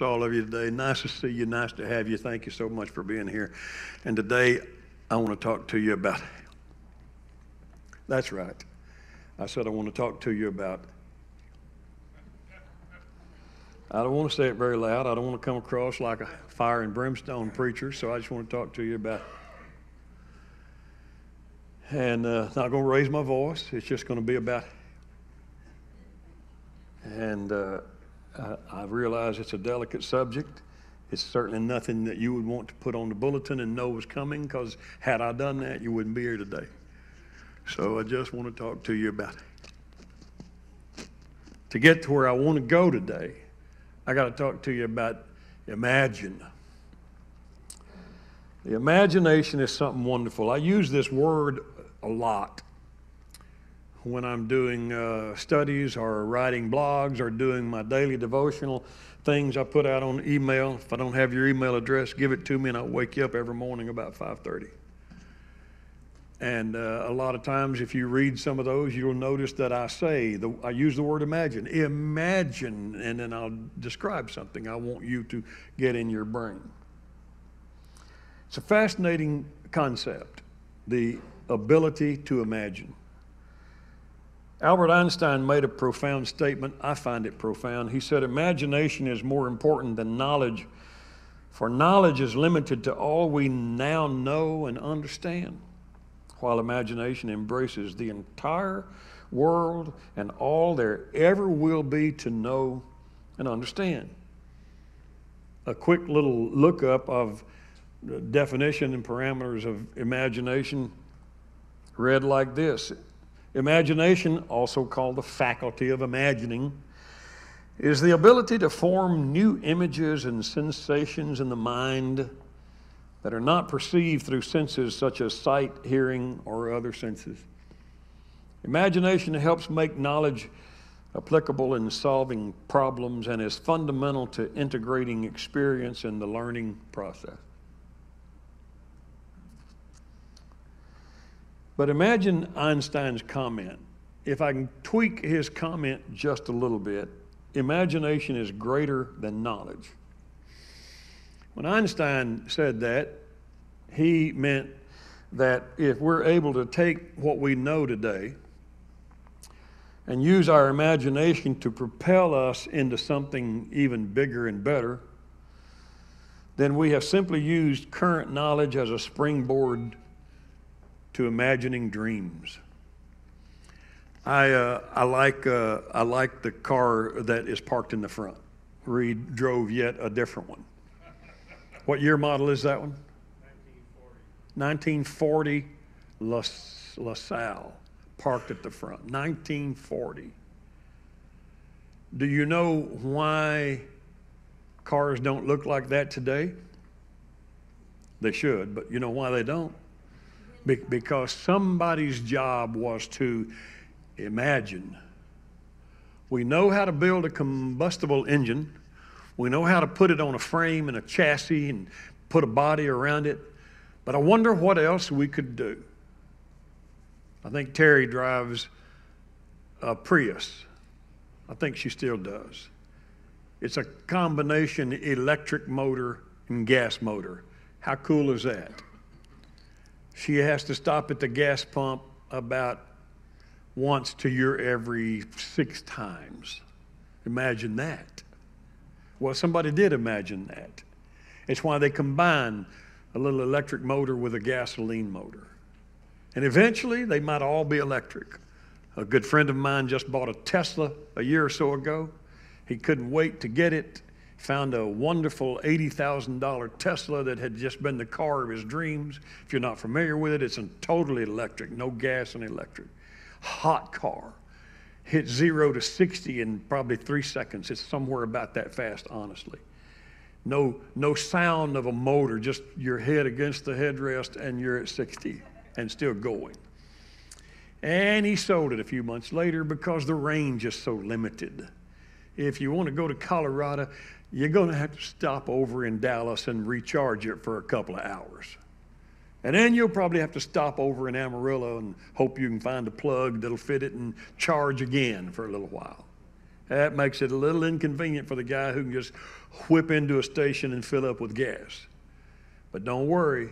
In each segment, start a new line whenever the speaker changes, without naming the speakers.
All of you today. Nice to see you. Nice to have you. Thank you so much for being here. And today, I want to talk to you about, that's right. I said I want to talk to you about, I don't want to say it very loud. I don't want to come across like a fire and brimstone preacher, so I just want to talk to you about, and not going to raise my voice. It's just going to be about, and I realize it's a delicate subject. It's certainly nothing that you would want to put on the bulletin and know was coming, because had I done that, you wouldn't be here today. So I just want to talk to you about it. To get to where I want to go today, I got to talk to you about imagine. The imagination is something wonderful. I use this word a lot when I'm doing studies or writing blogs or doing my daily devotional things I put out on email. If I don't have your email address, give it to me and I'll wake you up every morning about 5:30. And a lot of times if you read some of those, you'll notice that I use the word imagine. Imagine, and then I'll describe something I want you to get in your brain. It's a fascinating concept, the ability to imagine. Albert Einstein made a profound statement. I find it profound. He said, imagination is more important than knowledge, for knowledge is limited to all we now know and understand, while imagination embraces the entire world and all there ever will be to know and understand. A quick little lookup of the definition and parameters of imagination read like this. Imagination, also called the faculty of imagining, is the ability to form new images and sensations in the mind that are not perceived through senses such as sight, hearing, or other senses. Imagination helps make knowledge applicable in solving problems and is fundamental to integrating experience in the learning process. But imagine Einstein's comment. If I can tweak his comment just a little bit, imagination is greater than knowledge. When Einstein said that, he meant that if we're able to take what we know today and use our imagination to propel us into something even bigger and better, then we have simply used current knowledge as a springboard to imagining dreams. I like the car that is parked in the front. Reed drove yet a different one. What year model is that one? 1940 LaSalle, parked at the front. 1940. Do you know why cars don't look like that today? They should, but you know why they don't? Because somebody's job was to imagine. We know how to build a combustible engine. We know how to put it on a frame and a chassis and put a body around it. But I wonder what else we could do. I think Terry drives a Prius. I think she still does. It's a combination electric motor and gas motor. How cool is that? She has to stop at the gas pump about once every 6 times. Imagine that. Well, somebody did imagine that. It's why they combine a little electric motor with a gasoline motor. And eventually, they might all be electric. A good friend of mine just bought a Tesla a year or so ago. He couldn't wait to get it. Found a wonderful $80,000 Tesla that had just been the car of his dreams. If you're not familiar with it, it's a totally electric, no gas and electric. Hot car. Hit 0 to 60 in probably 3 seconds. It's somewhere about that fast, honestly. No sound of a motor, just your head against the headrest and you're at 60 and still going. And he sold it a few months later because the range is so limited. If you want to go to Colorado, you're going to have to stop over in Dallas and recharge it for a couple of hours. And then you'll probably have to stop over in Amarillo and hope you can find a plug that'll fit it and charge again for a little while. That makes it a little inconvenient for the guy who can just whip into a station and fill up with gas. But don't worry,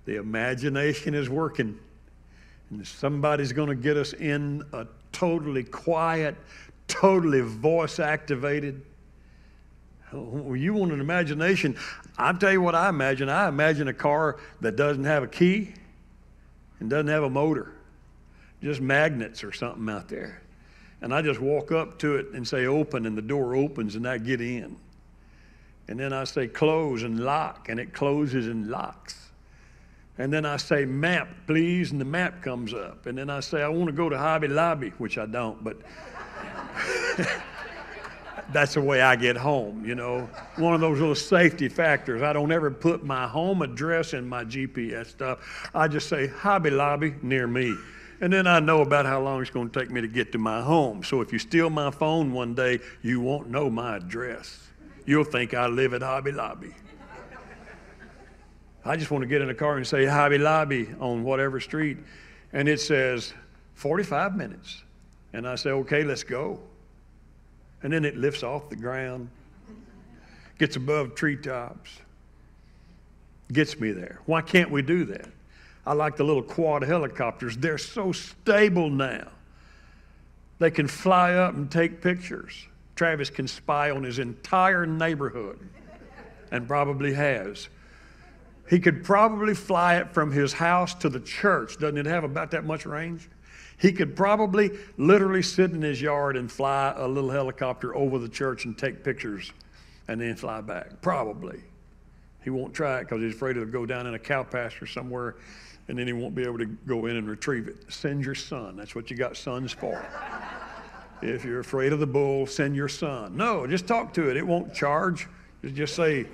the imagination is working. And somebody's going to get us in a totally quiet, totally voice-activated. Oh, you want an imagination? I'll tell you what I imagine. I imagine a car that doesn't have a key and doesn't have a motor, just magnets or something out there. And I just walk up to it and say open, and the door opens, and I get in. And then I say close and lock, and it closes and locks. And then I say map, please, and the map comes up. And then I say I want to go to Hobby Lobby, which I don't, but that's the way I get home, you know. One of those little safety factors. I don't ever put my home address in my GPS stuff. I just say Hobby Lobby near me. And then I know about how long it's going to take me to get to my home. So if you steal my phone one day, you won't know my address. You'll think I live at Hobby Lobby. I just want to get in a car and say Hobby Lobby on whatever street, and it says 45 minutes. And I say, okay, let's go. And then it lifts off the ground, gets above treetops, gets me there. Why can't we do that? I like the little quad helicopters. They're so stable now. They can fly up and take pictures. Travis can spy on his entire neighborhood, and probably has. He could probably fly it from his house to the church. Doesn't it have about that much range? He could probably literally sit in his yard and fly a little helicopter over the church and take pictures and then fly back. Probably. He won't try it because he's afraid it'll go down in a cow pasture somewhere, and then he won't be able to go in and retrieve it. Send your son. That's what you got sons for. If you're afraid of the bull, send your son. No, just talk to it. It won't charge. Just say,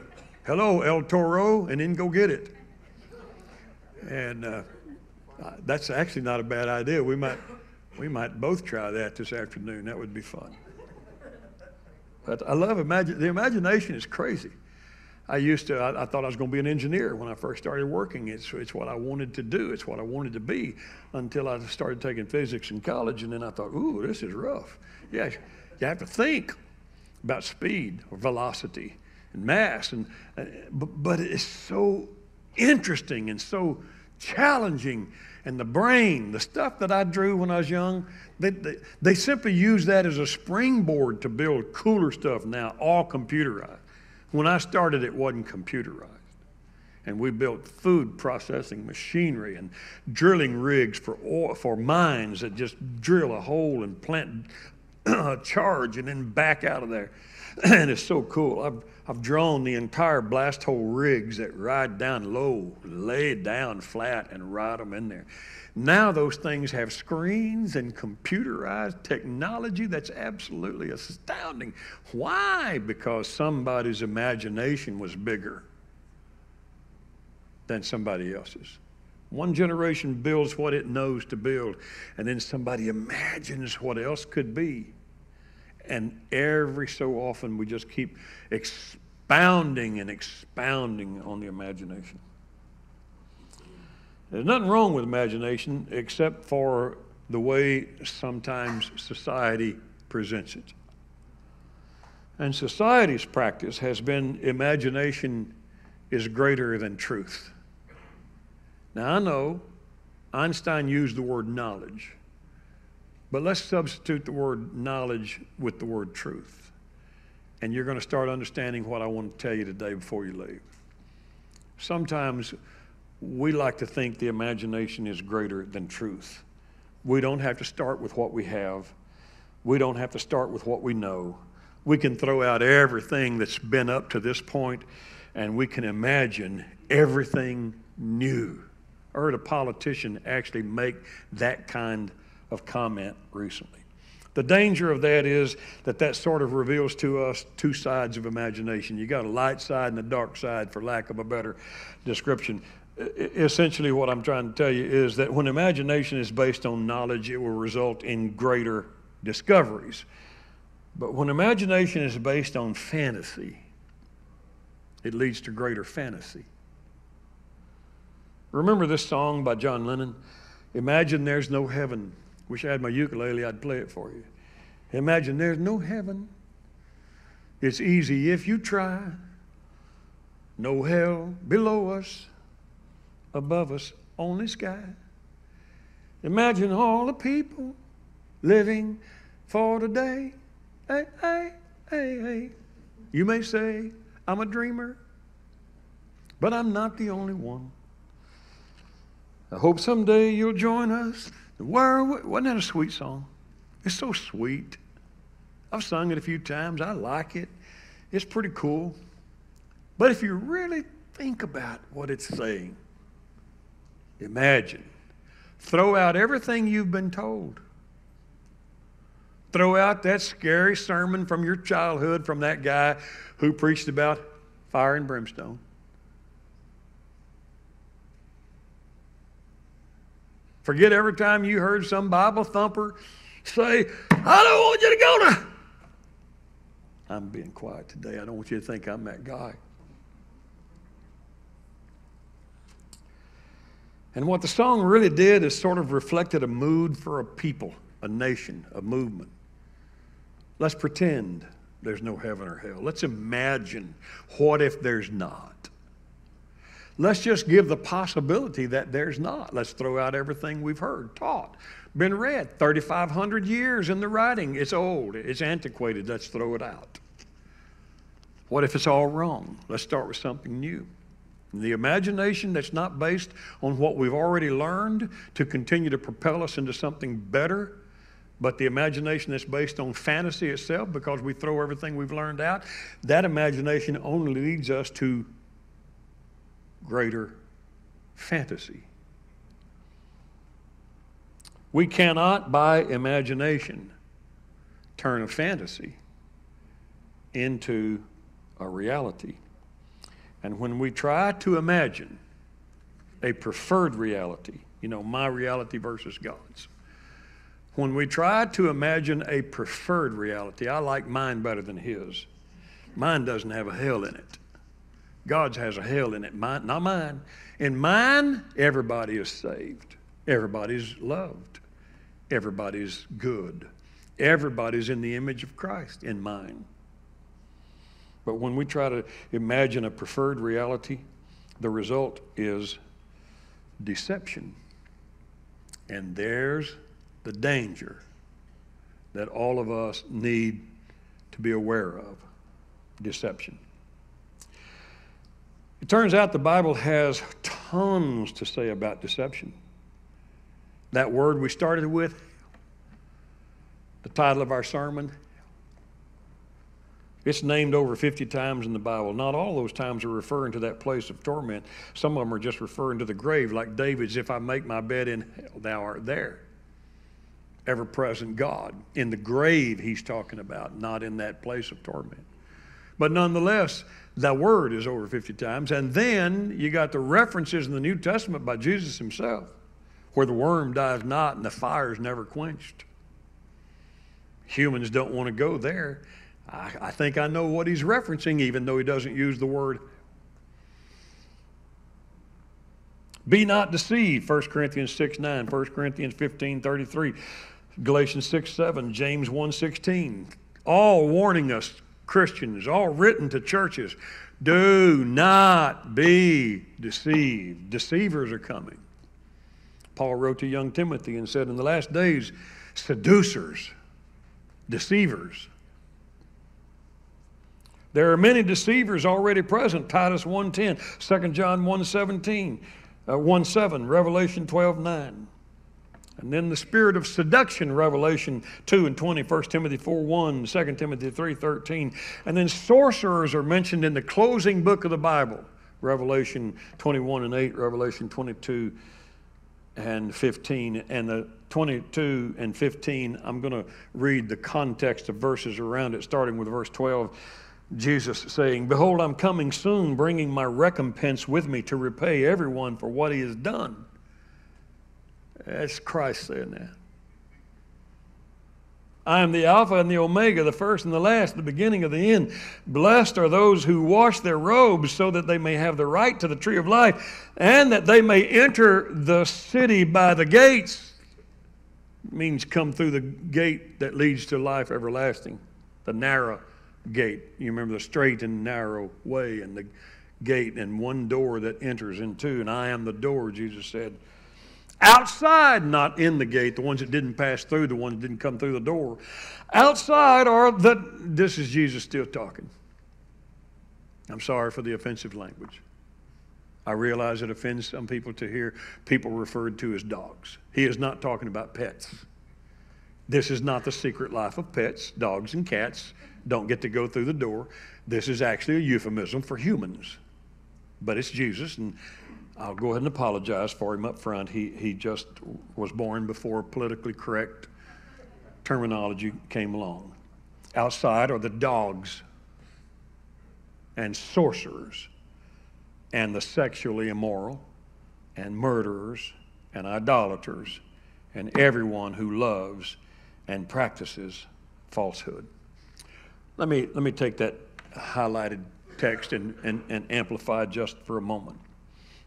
hello, El Toro, and then go get it. And that's actually not a bad idea. We might both try that this afternoon. That would be fun. But I love the imagination is crazy. I thought I was going to be an engineer when I first started working. It's what I wanted to do. It's what I wanted to be until I started taking physics in college. And then I thought, ooh, this is rough. Yeah, you have to think about speed or velocity and mass. But it's so interesting and so challenging. And the brain, the stuff that I drew when I was young, they simply use that as a springboard to build cooler stuff now, all computerized. When I started, it wasn't computerized. And we built food processing machinery and drilling rigs for mines that just drill a hole and plant a charge and then back out of there. And it's so cool. I've drawn the entire blast hole rigs that ride down low, lay it down flat, and ride them in there. Now those things have screens and computerized technology that's absolutely astounding. Why? Because somebody's imagination was bigger than somebody else's. One generation builds what it knows to build, and then somebody imagines what else could be. And every so often we just keep expounding and expounding on the imagination. There's nothing wrong with imagination except for the way sometimes society presents it. And society's practice has been imagination is greater than truth. Now I know Einstein used the word knowledge, but let's substitute the word knowledge with the word truth. And you're going to start understanding what I want to tell you today before you leave. Sometimes we like to think the imagination is greater than truth. We don't have to start with what we have. We don't have to start with what we know. We can throw out everything that's been up to this point, and we can imagine everything new. I heard a politician actually make that kind of comment recently. The danger of that is that sort of reveals to us two sides of imagination. You got a light side and a dark side, for lack of a better description. Essentially what I'm trying to tell you is that when imagination is based on knowledge, it will result in greater discoveries. But when imagination is based on fantasy, it leads to greater fantasy. Remember this song by John Lennon? Imagine there's no heaven. Wish I had my ukulele, I'd play it for you. Imagine there's no heaven. It's easy if you try. No hell below us, above us, only sky. Imagine all the people living for today. Hey, hey, hey, hey. You may say, I'm a dreamer, but I'm not the only one. I hope someday you'll join us. Wasn't that a sweet song? It's so sweet. I've sung it a few times. I like it. It's pretty cool. But if you really think about what it's saying, imagine. Throw out everything you've been told. Throw out that scary sermon from your childhood from that guy who preached about fire and brimstone. Forget every time you heard some Bible thumper say, I don't want you to go to. I'm being quiet today. I don't want you to think I'm that guy. And what the song really did is sort of reflected a mood for a people, a nation, a movement. Let's pretend there's no heaven or hell. Let's imagine what if there's not. Let's just give the possibility that there's not. Let's throw out everything we've heard, taught, been read. 3,500 years in the writing. It's old. It's antiquated. Let's throw it out. What if it's all wrong? Let's start with something new. The imagination that's not based on what we've already learned to continue to propel us into something better, but the imagination that's based on fantasy itself because we throw everything we've learned out, that imagination only leads us to greater fantasy. We cannot, by imagination, turn a fantasy into a reality. And when we try to imagine a preferred reality, my reality versus God's. When we try to imagine a preferred reality, I like mine better than his. Mine doesn't have a hell in it. God's has a hell in it, not mine. In mine, everybody is saved. Everybody's loved. Everybody's good. Everybody's in the image of Christ in mine. But when we try to imagine a preferred reality, the result is deception. And there's the danger that all of us need to be aware of. Deception. It turns out the Bible has tons to say about deception. That word we started with, the title of our sermon, it's named over 50 times in the Bible. Not all those times are referring to that place of torment. Some of them are just referring to the grave, like David's, if I make my bed in hell, thou art there. Ever-present God. In the grave he's talking about, not in that place of torment. But nonetheless, the word is over 50 times. And then you got the references in the New Testament by Jesus himself, where the worm dies not and the fire is never quenched. Humans don't want to go there. I think I know what he's referencing, even though he doesn't use the word. Be not deceived, 1 Corinthians 6:9, 1 Corinthians 15:33, Galatians 6:7, James 1:16, all warning us, Christians, all written to churches, do not be deceived. Deceivers are coming. Paul wrote to young Timothy and said, in the last days, seducers, deceivers. There are many deceivers already present. Titus 1:10, 2 John 1:17, 1:7, Revelation 12:9. And then the spirit of seduction, Revelation 2:20, 1 Timothy 4:1, 2 Timothy 3:13. And then sorcerers are mentioned in the closing book of the Bible, Revelation 21:8, Revelation 22:15. And the 22 and 15, I'm going to read the context of verses around it, starting with verse 12. Jesus saying, behold, I'm coming soon, bringing my recompense with me to repay everyone for what he has done. That's Christ saying that. I am the Alpha and the Omega, the first and the last, the beginning of the end. Blessed are those who wash their robes so that they may have the right to the tree of life and that they may enter the city by the gates. It means come through the gate that leads to life everlasting, the narrow gate. You remember the straight and narrow way and the gate and one door that enters into, and I am the door, Jesus said. Outside, not in the gate, the ones that didn't pass through, the ones that didn't come through the door. Outside are this is Jesus still talking. I'm sorry for the offensive language. I realize it offends some people to hear people referred to as dogs. He is not talking about pets. This is not the secret life of pets. Dogs and cats don't get to go through the door. This is actually a euphemism for humans. But it's Jesus, and I'll go ahead and apologize for him up front. He just was born before politically correct terminology came along. Outside are the dogs and sorcerers and the sexually immoral and murderers and idolaters and everyone who loves and practices falsehood. Let me take that highlighted text and amplify just for a moment.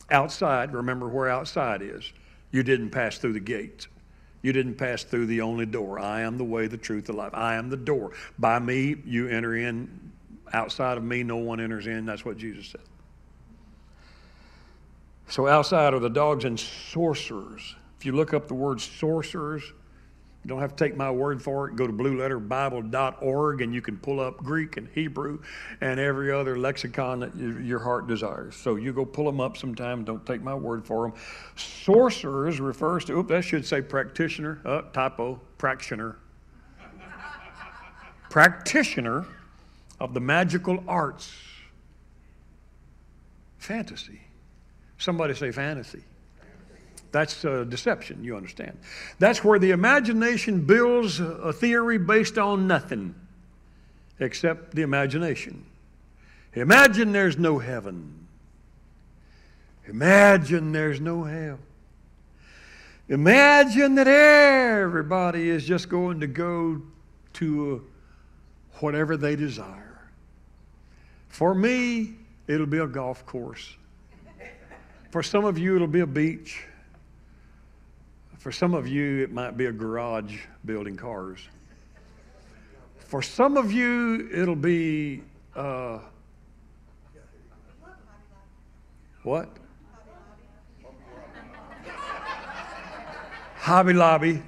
Outside, remember where outside is. You didn't pass through the gates. You didn't pass through the only door. I am the way, the truth, the life. I am the door. By me, you enter in. Outside of me, no one enters in. That's what Jesus said. So outside are the dogs and sorcerers. If you look up the word sorcerers, you don't have to take my word for it. Go to blueletterbible.org and you can pull up Greek and Hebrew and every other lexicon that your heart desires. So you go pull them up sometime. Don't take my word for them. Sorcerers refers to, that should say practitioner. Typo, practitioner. Practitioner of the magical arts. Fantasy. Somebody say fantasy. That's deception, you understand. That's where the imagination builds a theory based on nothing except the imagination. Imagine there's no heaven. Imagine there's no hell. Imagine that everybody is just going to go to whatever they desire. For me, it'll be a golf course. For some of you, it'll be a beach. For some of you, it might be a garage building cars. For some of you, it'll be, what? Hobby Lobby.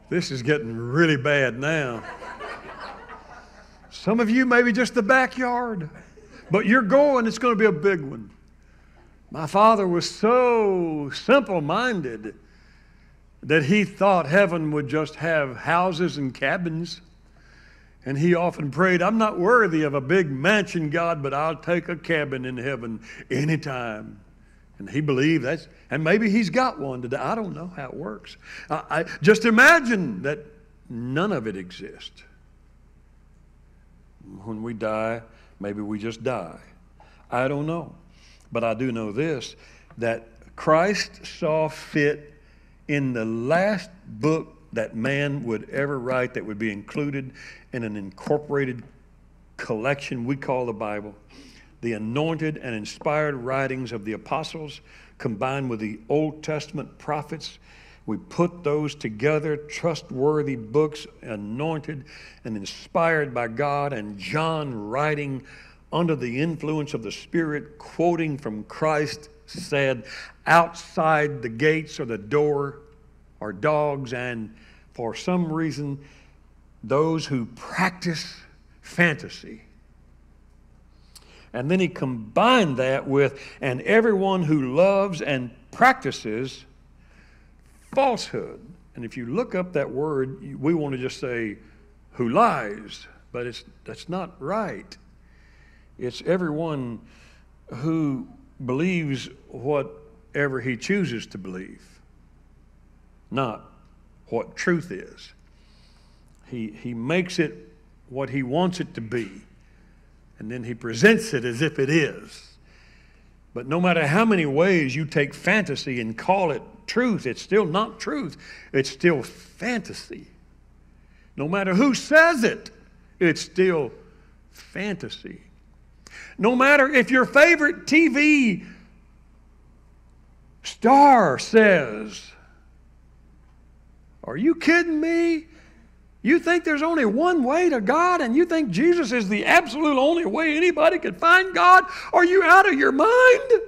This is getting really bad now. Some of you, maybe just the backyard. But you're going, it's going to be a big one. My father was so simple-minded that he thought heaven would just have houses and cabins. And he often prayed, I'm not worthy of a big mansion, God, but I'll take a cabin in heaven anytime. And he believed that's, and maybe he's got one today. I don't know how it works. I just imagine that none of it exists. When we die, maybe we just die. I don't know. But I do know this, that Christ saw fit in the last book that man would ever write that would be included in an incorporated collection we call the Bible, the anointed and inspired writings of the apostles combined with the Old Testament prophets. We put those together, trustworthy books, anointed and inspired by God, and John writing under the influence of the Spirit, quoting from Christ, said, outside the gates or the door are dogs, and for some reason, those who practice fantasy. And then he combined that with, and everyone who loves and practices falsehood. And if you look up that word, we want to just say, who lies, but that's not right. It's everyone who believes whatever he chooses to believe, not what truth is. He makes it what he wants it to be, and then he presents it as if it is. But no matter how many ways you take fantasy and call it truth, it's still not truth. It's still fantasy. No matter who says it, it's still fantasy. No matter if your favorite TV Star says, are you kidding me? You think there's only one way to God, and you think Jesus is the absolute only way anybody could find God? Are you out of your mind?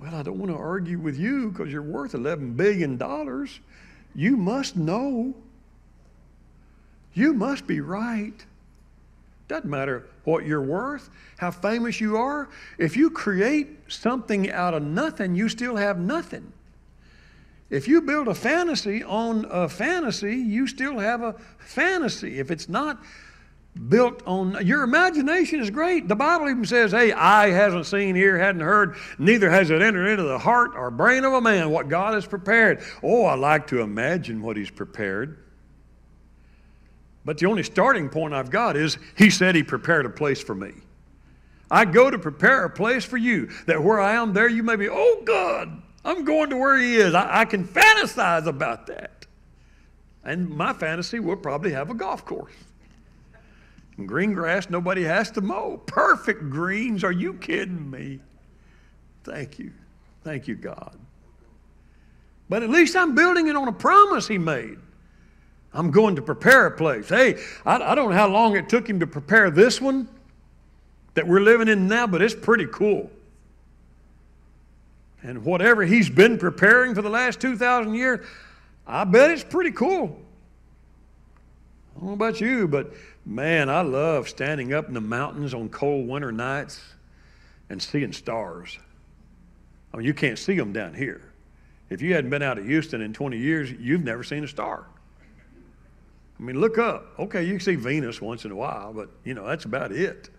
Well, I don't want to argue with you because you're worth $11 billion. You must know. You must be right. Doesn't matter what you're worth, how famous you are. If you create something out of nothing, you still have nothing. If you build a fantasy on a fantasy, you still have a fantasy. If it's not built on, your imagination is great. The Bible even says, hey, eye hasn't seen, ear hadn't heard, neither has it entered into the heart or brain of a man what God has prepared. Oh, I like to imagine what He's prepared. But the only starting point I've got is He said He prepared a place for me. I go to prepare a place for you, that where I am there you may be. Oh, God, I'm going to where He is. I can fantasize about that. And my fantasy will probably have a golf course. And green grass nobody has to mow. Perfect greens. Are you kidding me? Thank you. Thank you, God. But at least I'm building it on a promise He made. I'm going to prepare a place. Hey, I don't know how long it took Him to prepare this one that we're living in now, but it's pretty cool. And whatever He's been preparing for the last 2,000 years, I bet it's pretty cool. I don't know about you, but man, I love standing up in the mountains on cold winter nights and seeing stars. I mean, you can't see them down here. If you hadn't been out of Houston in 20 years, you've never seen a star. I mean, look up. Okay, you can see Venus once in a while, but, you know, that's about it.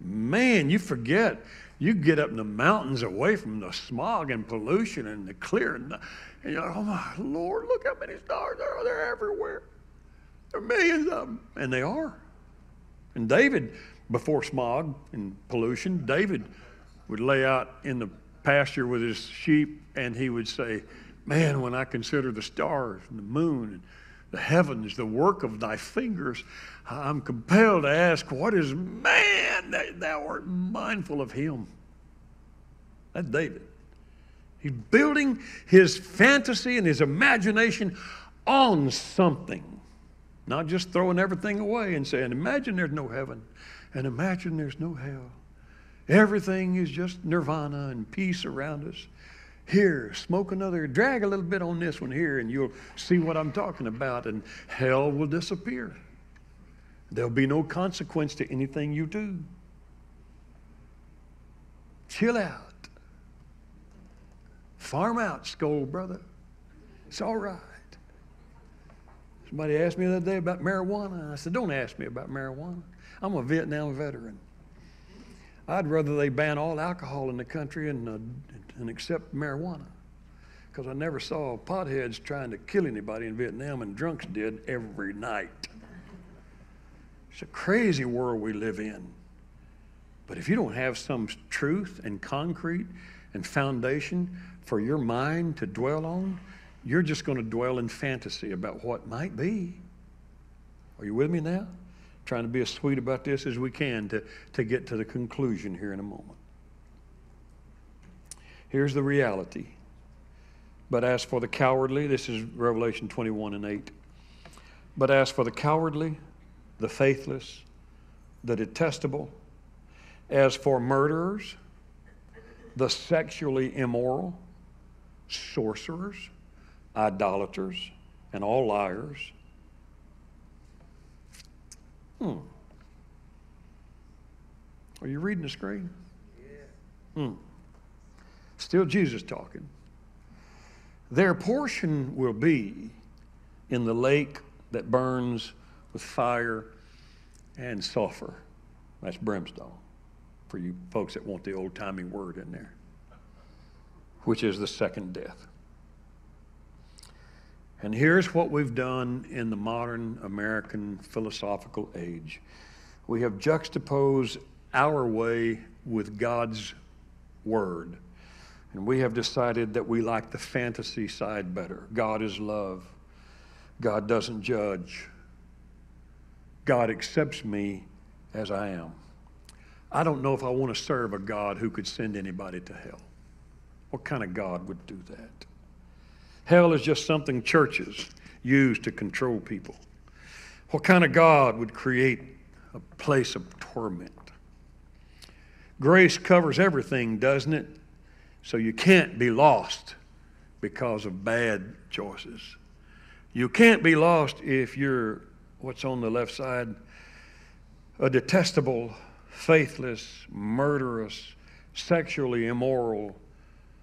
Man, you forget. You get up in the mountains away from the smog and pollution and the clear. And you're like, oh, my Lord, look how many stars there are. They're everywhere. There are millions of them. And they are. And David, before smog and pollution, David would lay out in the pasture with his sheep, and he would say, man, when I consider the stars and the moon and the heavens, the work of thy fingers, I'm compelled to ask, what is man that thou art mindful of him? That's David. He's building his fantasy and his imagination on something, not just throwing everything away and saying, imagine there's no heaven and imagine there's no hell. Everything is just nirvana and peace around us. Here, smoke another, drag a little bit on this one here, and you'll see what I'm talking about, and hell will disappear. There'll be no consequence to anything you do. Chill out. Farm out, Skull brother. It's all right. Somebody asked me the other day about marijuana. I said, don't ask me about marijuana. I'm a Vietnam veteran. I'd rather they ban all alcohol in the country and accept marijuana, because I never saw potheads trying to kill anybody in Vietnam, and drunks did every night. It's a crazy world we live in. But if you don't have some truth and concrete and foundation for your mind to dwell on, you're just going to dwell in fantasy about what might be. Are you with me now? Trying to be as sweet about this as we can to get to the conclusion here in a moment. Here's the reality. But as for the cowardly, this is Revelation 21:8. But as for the cowardly, the faithless, the detestable, as for murderers, the sexually immoral, sorcerers, idolaters, and all liars. Are you reading the screen? Yeah. Still Jesus talking. Their portion will be in the lake that burns with fire and sulfur. That's brimstone, for you folks that want the old-timey word in there, which is the second death. And here's what we've done in the modern American philosophical age. We have juxtaposed our way with God's word. And we have decided that we like the fantasy side better. God is love. God doesn't judge. God accepts me as I am. I don't know if I want to serve a God who could send anybody to hell. What kind of God would do that? Hell is just something churches use to control people. What kind of God would create a place of torment? Grace covers everything, doesn't it? So you can't be lost because of bad choices. You can't be lost if you're, what's on the left side, a detestable, faithless, murderous, sexually immoral,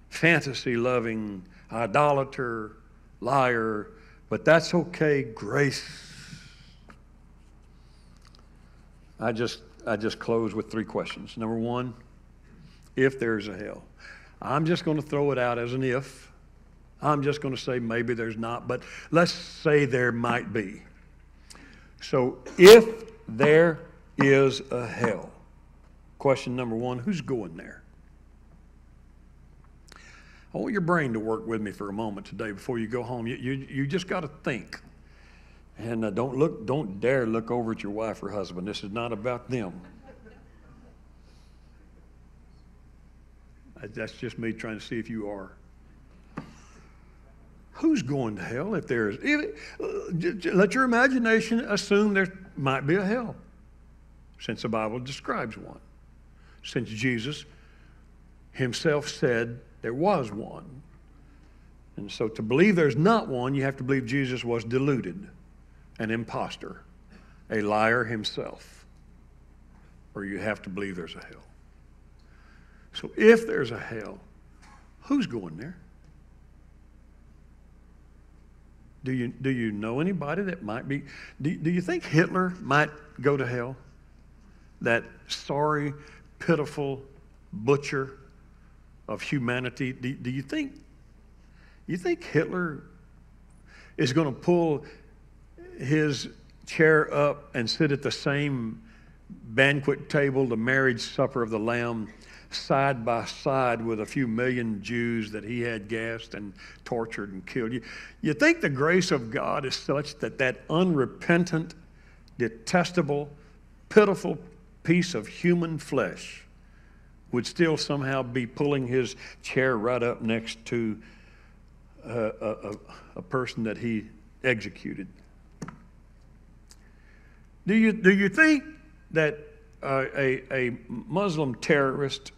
fantasy-loving, idolater, liar, but that's okay, grace. I just close with 3 questions. Number 1, if there's a hell. I'm just going to throw it out as an if. I'm just going to say maybe there's not, but let's say there might be. So if there is a hell, question number 1, who's going there? I want your brain to work with me for a moment today before you go home. You just got to think. And don't dare look over at your wife or husband. This is not about them. That's just me trying to see if you are. Who's going to hell if there's... Let your imagination assume there might be a hell, since the Bible describes one. Since Jesus himself said there was one. And so to believe there's not one, you have to believe Jesus was deluded, an imposter, a liar himself, or you have to believe there's a hell. So if there's a hell, who's going there? Do you know anybody that might be? Do you think Hitler might go to hell? That sorry, pitiful butcher of humanity. Do you think Hitler is going to pull his chair up and sit at the same banquet table, the marriage supper of the Lamb, side by side with a few million Jews that he had gassed and tortured and killed? You think the grace of God is such that that unrepentant, detestable, pitiful piece of human flesh would still somehow be pulling his chair right up next to a person that he executed? Do you think that a Muslim terrorist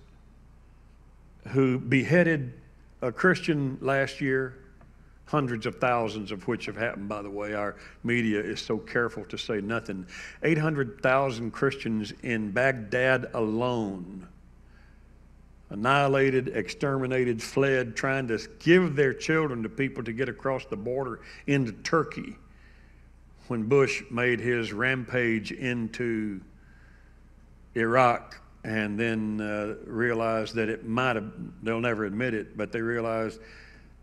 who beheaded a Christian last year, hundreds of thousands of which have happened, by the way, our media is so careful to say nothing, 800,000 Christians in Baghdad alone, annihilated, exterminated, fled, trying to give their children to people to get across the border into Turkey when Bush made his rampage into Iraq, and then realized that it might have, they'll never admit it, but they realized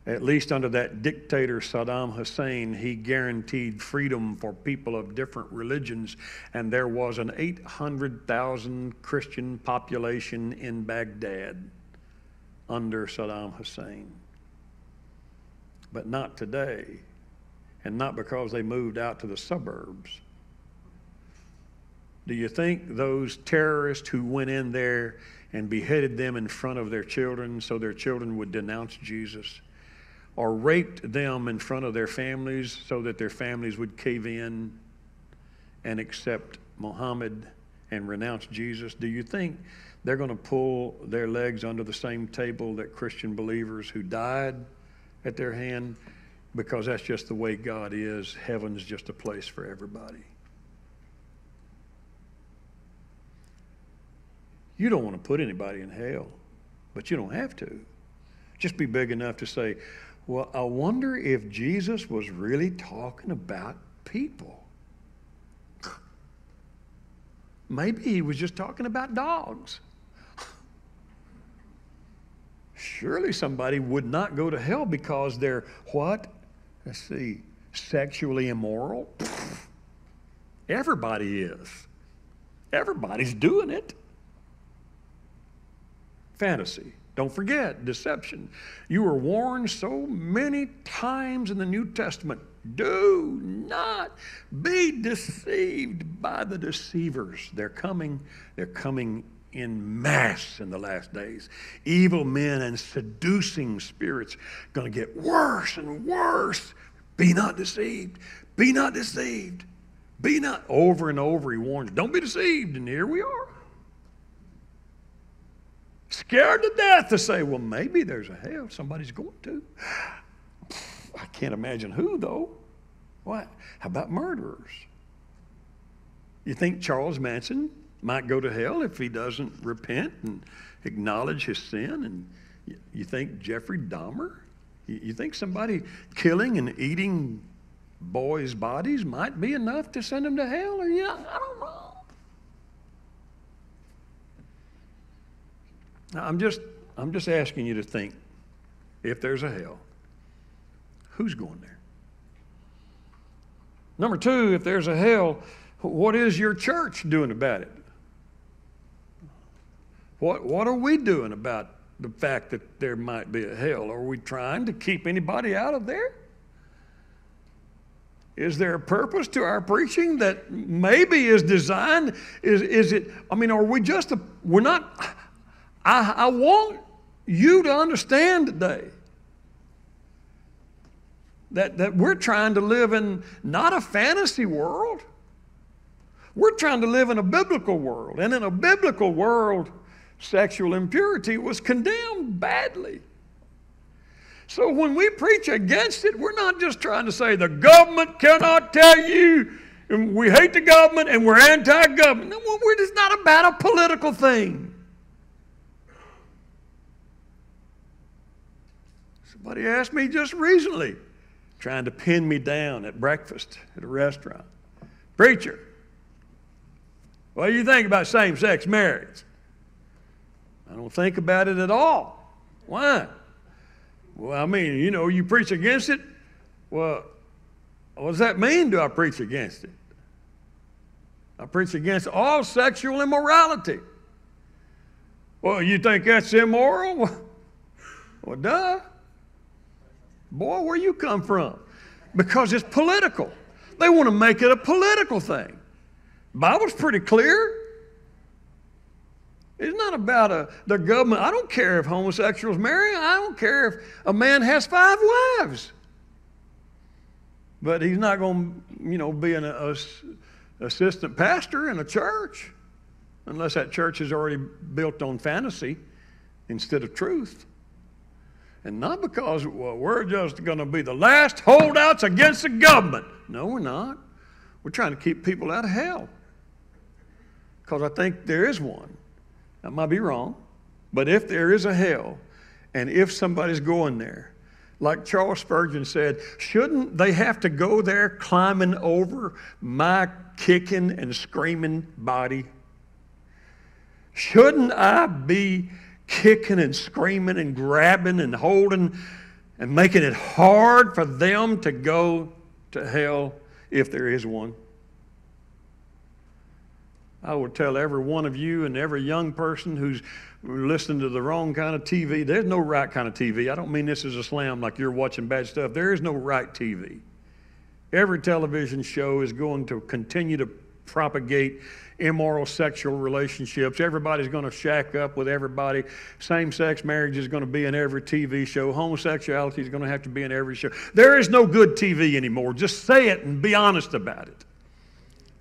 at least under that dictator Saddam Hussein, he guaranteed freedom for people of different religions, and there was an 800,000 Christian population in Baghdad under Saddam Hussein. But not today, and not because they moved out to the suburbs. Do you think those terrorists who went in there and beheaded them in front of their children so their children would denounce Jesus, or raped them in front of their families so that their families would cave in and accept Muhammad and renounce Jesus, do you think they're going to pull their legs under the same table that Christian believers who died at their hand? Because that's just the way God is. Heaven's just a place for everybody. You don't want to put anybody in hell, but you don't have to. Just be big enough to say, well, I wonder if Jesus was really talking about people. Maybe he was just talking about dogs. Surely somebody would not go to hell because they're what? Let's see, sexually immoral? Everybody is. Everybody's doing it. Fantasy. Don't forget, deception. You were warned so many times in the New Testament, do not be deceived by the deceivers. They're coming in mass in the last days. Evil men and seducing spirits going to get worse and worse. Be not deceived. Be not deceived. Be not. Over and over he warns, don't be deceived. And here we are. Scared to death to say, well, maybe there's a hell somebody's going to. I can't imagine who, though. What? How about murderers? You think Charles Manson might go to hell if he doesn't repent and acknowledge his sin? And you think Jeffrey Dahmer? You think somebody killing and eating boys' bodies might be enough to send them to hell? Or yeah, I don't know. Now, I'm just asking you to think, if there's a hell, who's going there? Number two, if there's a hell, what is your church doing about it? What are we doing about the fact that there might be a hell? Are we trying to keep anybody out of there? Is there a purpose to our preaching that maybe is designed? Is it, I mean, are we just, we're not, I want you to understand today that we're trying to live in not a fantasy world. We're trying to live in a biblical world. And in a biblical world, sexual impurity was condemned badly. So when we preach against it, we're not just trying to say the government cannot tell you, and we hate the government and we're anti-government. No, we're just not about a political thing. Somebody asked me just recently, trying to pin me down at breakfast at a restaurant. Preacher, what do you think about same-sex marriage? I don't think about it at all. Why? Well, I mean, you know, you preach against it. Well, what does that mean, do I preach against it? I preach against all sexual immorality. Well, you think that's immoral? Well, duh. Boy, where you come from? Because it's political. They want to make it a political thing. The Bible's pretty clear. It's not about the government. I don't care if homosexuals marry. I don't care if a man has 5 wives. But he's not going to, you know, be an assistant pastor in a church unless that church is already built on fantasy instead of truth. And not because, well, we're just going to be the last holdouts against the government. No, we're not. We're trying to keep people out of hell. Because I think there is one. I might be wrong. But if there is a hell, and if somebody's going there, like Charles Spurgeon said, shouldn't they have to go there climbing over my kicking and screaming body? Shouldn't I be kicking and screaming and grabbing and holding and making it hard for them to go to hell if there is one? I would tell every one of you and every young person who's listening to the wrong kind of TV, there's no right kind of TV. I don't mean this as a slam like you're watching bad stuff. There is no right TV. Every television show is going to continue to propagate immoral sexual relationships. Everybody's going to shack up with everybody. Same-sex marriage is going to be in every TV show. Homosexuality is going to have to be in every show. There is no good TV anymore. Just say it and be honest about it.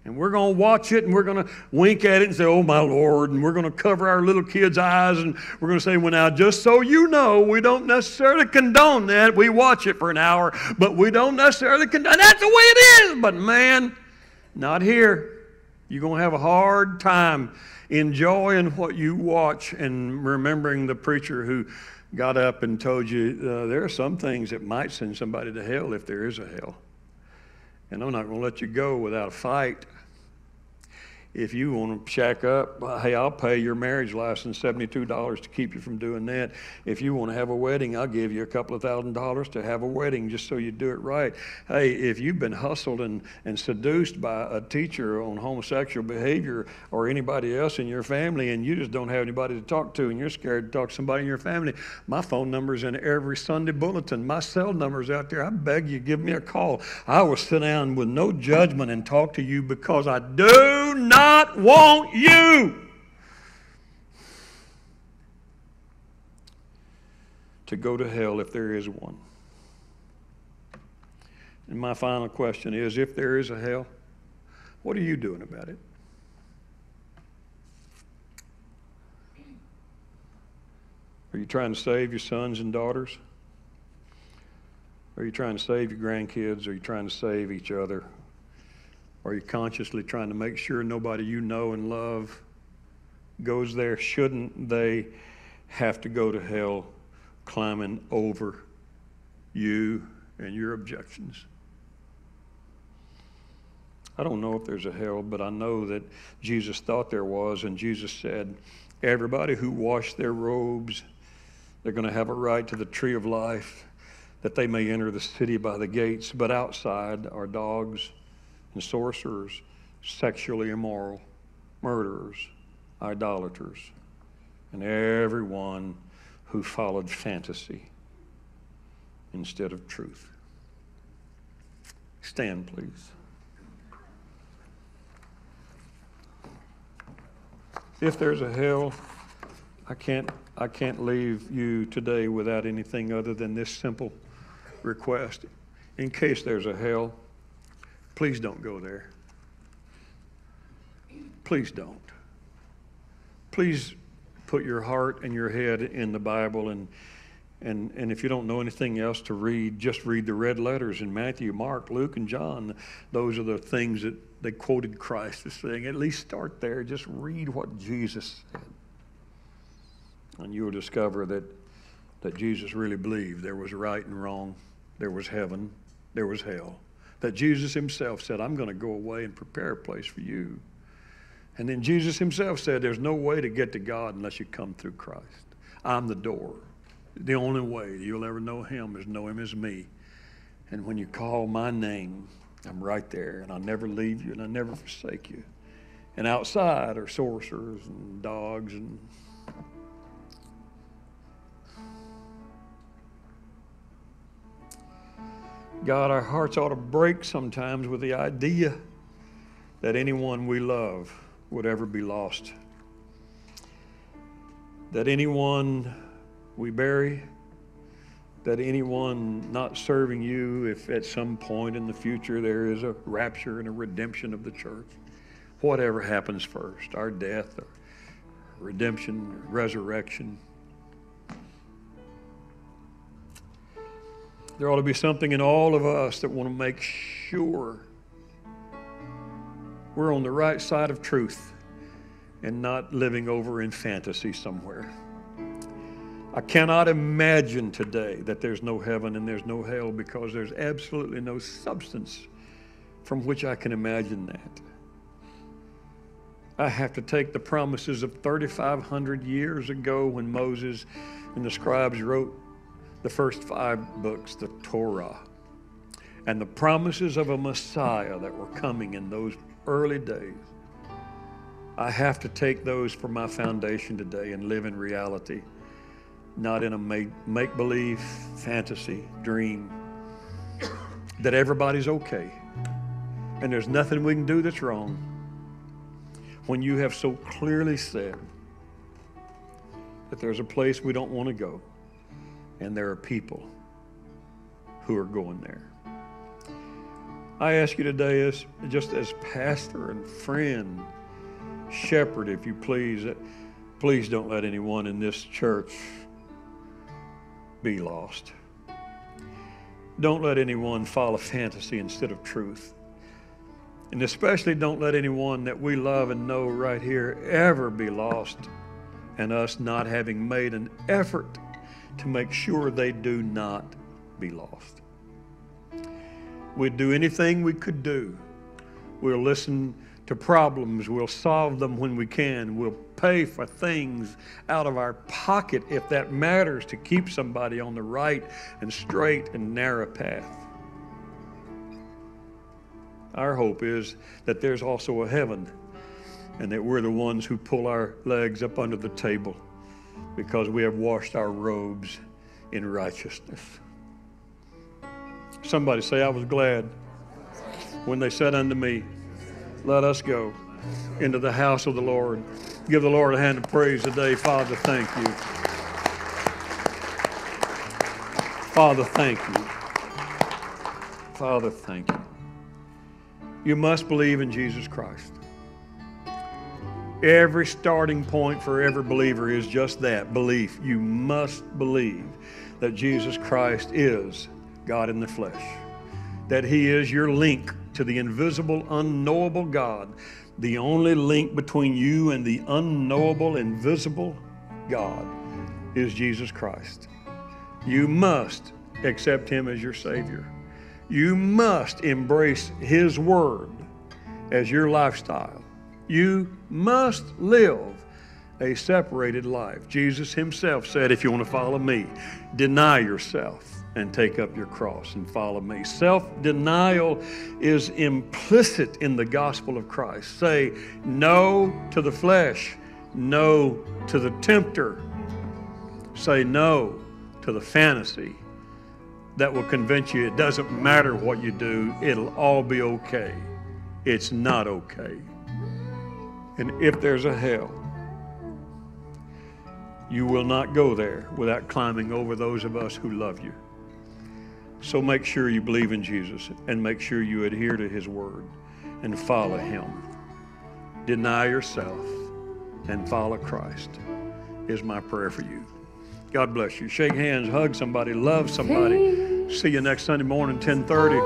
And we're going to watch it and we're going to wink at it and say, oh, my Lord, and we're going to cover our little kids' eyes and we're going to say, well, now, just so you know, we don't necessarily condone that. We watch it for an hour, but we don't necessarily condone. That's the way it is. But, man, not here. You're going to have a hard time enjoying what you watch and remembering the preacher who got up and told you there are some things that might send somebody to hell if there is a hell. And I'm not going to let you go without a fight. If you want to shack up, hey, I'll pay your marriage license $72 to keep you from doing that. If you want to have a wedding, I'll give you a couple of $1,000s to have a wedding just so you do it right. Hey, if you've been hustled and seduced by a teacher on homosexual behavior or anybody else in your family and you just don't have anybody to talk to and you're scared to talk to somebody in your family, my phone number's in every Sunday bulletin. My cell number's out there. I beg you, give me a call. I will sit down with no judgment and talk to you because I do not want you to go to hell if there is one. And my final question is, if there is a hell, what are you doing about it? Are you trying to save your sons and daughters? Are you trying to save your grandkids? Are you trying to save each other? Are you consciously trying to make sure nobody you know and love goes there? Shouldn't they have to go to hell climbing over you and your objections? I don't know if there's a hell, but I know that Jesus thought there was, and Jesus said, everybody who washed their robes, they're going to have a right to the tree of life, that they may enter the city by the gates, but outside are dogs and sorcerers, sexually immoral, murderers, idolaters, and everyone who followed fantasy instead of truth. Stand, please. If there's a hell, I can't leave you today without anything other than this simple request. In case there's a hell, please don't go there. Please don't. Please put your heart and your head in the Bible, and if you don't know anything else to read, just read the red letters in Matthew, Mark, Luke, and John. Those are the things that they quoted Christ as saying. At least start there. Just read what Jesus said. And you'll discover that Jesus really believed there was right and wrong, there was heaven, there was hell. That Jesus himself said, I'm going to go away and prepare a place for you. And then Jesus himself said, there's no way to get to God unless you come through Christ. I'm the door. The only way you'll ever know him is know him as me. And when you call my name, I'm right there, and I'll never leave you, and I'll never forsake you. And outside are sorcerers and dogs and God, our hearts ought to break sometimes with the idea that anyone we love would ever be lost. That anyone we bury, that anyone not serving you, if at some point in the future there is a rapture and a redemption of the church, whatever happens first, our death, or redemption, or resurrection, there ought to be something in all of us that want to make sure we're on the right side of truth and not living over in fantasy somewhere. I cannot imagine today that there's no heaven and there's no hell, because there's absolutely no substance from which I can imagine that. I have to take the promises of 3,500 years ago when Moses and the scribes wrote the first 5 books, the Torah, and the promises of a Messiah that were coming in those early days. I have to take those for my foundation today and live in reality, not in a make-believe fantasy dream that everybody's okay and there's nothing we can do that's wrong, when you have so clearly said that there's a place we don't want to go. And there are people who are going there. I ask you today, as just as pastor and friend, shepherd, if you please, please don't let anyone in this church be lost. Don't let anyone follow fantasy instead of truth. And especially don't let anyone that we love and know right here ever be lost, and us not having made an effort to make sure they do not be lost. We'd do anything we could do. We'll listen to problems. We'll solve them when we can. We'll pay for things out of our pocket if that matters, to keep somebody on the right and straight and narrow path. Our hope is that there's also a heaven, and that we're the ones who pull our legs up under the table because we have washed our robes in righteousness. Somebody say, I was glad when they said unto me, let us go into the house of the Lord. Give the Lord a hand of praise today. Father, thank you. Father, thank you. Father, thank you. You must believe in Jesus Christ. Every starting point for every believer is just that, belief. You must believe that Jesus Christ is God in the flesh, that He is your link to the invisible, unknowable God, the only link between you and the unknowable, invisible God is Jesus Christ. You must accept Him as your Savior. You must embrace His Word as your lifestyle. You must live a separated life. Jesus Himself said, if you want to follow me, deny yourself and take up your cross and follow me. Self-denial is implicit in the gospel of Christ. Say no to the flesh, no to the tempter. Say no to the fantasy that will convince you it doesn't matter what you do, it'll all be okay. It's not okay. And if there's a hell, you will not go there without climbing over those of us who love you. So make sure you believe in Jesus and make sure you adhere to His Word and follow Him. Deny yourself and follow Christ is my prayer for you. God bless you. Shake hands, hug somebody, love somebody. See you next Sunday morning, 10:30.